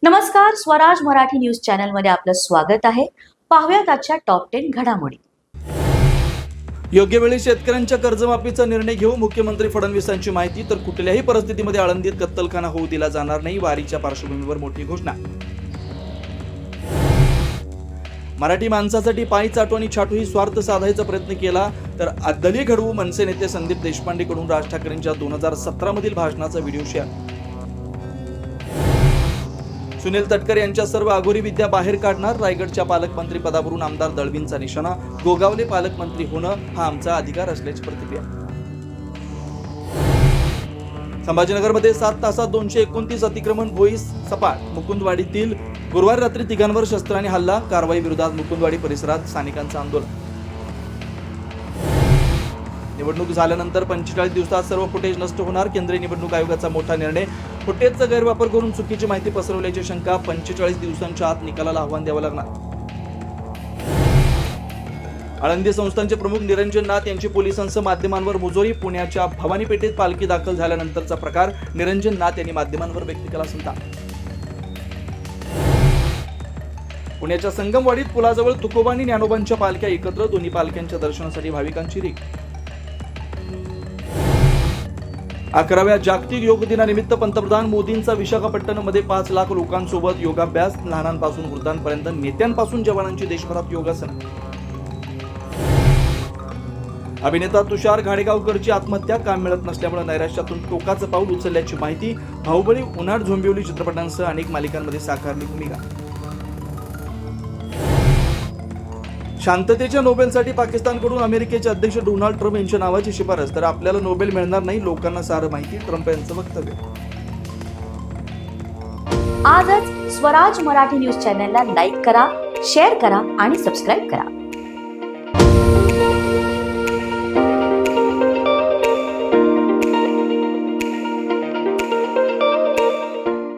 नमस्कार, स्वराज मराठी न्यूज चॅनलमध्ये आपलं स्वागत आहे. पाहूयात आजच्या टॉप 10 घडामोडी. योग्य वेळी शेतकऱ्यांच्या कर्जमाफीचा निर्णय घेऊ मुख्यमंत्री फडणवीसांची माहिती. तर कुठल्याही परिस्थितीमध्ये आळंदीत कत्तलखाना होऊ दिला जाणार नाही, वारीच्या पार्श्वभूमीवर मोठी घोषणा. मराठी माणसासाठी पायी चाटू आणि छाटू ही स्वार्थ साधायचा प्रयत्न केला तर अद्दली घडवू. मनसे नेते संदीप देशपांडेकडून राज ठाकरेंच्या 2017 मधील भाषणाचा व्हिडिओ शेअर. सुनील तटकरे यांच्या सर्व अघोरी विद्या बाहेर काढणार. रायगडच्या पालकमंत्री पदावरून आमदार दळवींचा निशाणा. गोगावले पालकमंत्री होणं हा आमचा अधिकार असल्याची प्रतिक्रिया. संभाजीनगरमध्ये 7 तासात 229 अतिक्रमण भोईस सपाट. मुकुंदवाडीतील गुरुवारी रात्री तिघांवर शस्त्राने हल्ला. कारवाई विरोधात मुकुंदवाडी परिसरात स्थानिकांचं आंदोलन. निवडणूक झाल्यानंतर 45 दिवसात सर्व फुटेज नष्ट होणार. केंद्रीय निवडणूक आयोगाचा मोठा निर्णय. फुटेजचा गैरवापर करून चुकीची माहिती पसरवल्याची शंका. 45 दिवसांच्या आत निकालाला आव्हान द्यावं लागणार. आळंदी संस्थानचे प्रमुख निरंजन नाथ यांची पोलिसांसह माध्यमांवर मुजोरी. पुण्याच्या भवानी पेठेत पालखी दाखल झाल्यानंतरचा प्रकार. निरंजन नाथ यांनी माध्यमांवर व्यक्त केला संताप. पुण्याच्या संगमवाडीत पुलाजवळ तुकोबा आणि ज्ञानोबांच्या पालख्या एकत्र. दोन्ही पालख्यांच्या दर्शनासाठी भाविकांची रीघ. 11व्या जागतिक योग दिनानिमित्त पंतप्रधान मोदींचा विशाखापट्टणममध्ये 5 लाख लोकांसोबत योगाभ्यास. लहानांपासून वृद्धांपर्यंत नेत्यांपासून जवानांची देशभरात योगासनं. अभिनेता तुषार घाडेगावकरची आत्महत्या. काम मिळत नसल्यामुळे नैराश्यातून टोकाचं पाऊल उचलल्याची माहिती. बाहुबली, उन्हाळ झोंबिवली चित्रपटांसह अनेक मालिकांमध्ये साकारली भूमिका. शांततेच्या नोबेलसाठी पाकिस्तानकडून अमेरिकेचे अध्यक्ष डोनाल्ड ट्रम्प यांच्या नावाची शिफारस. तर आपल्याला नोबेल मिळणार नाही, लोकांना सारं माहिती. ट्रम्प यांचं वक्तव्य. आजच स्वराज मराठी न्यूज चॅनलला लाईक करा, शेअर करा आणि सबस्क्राईब करा.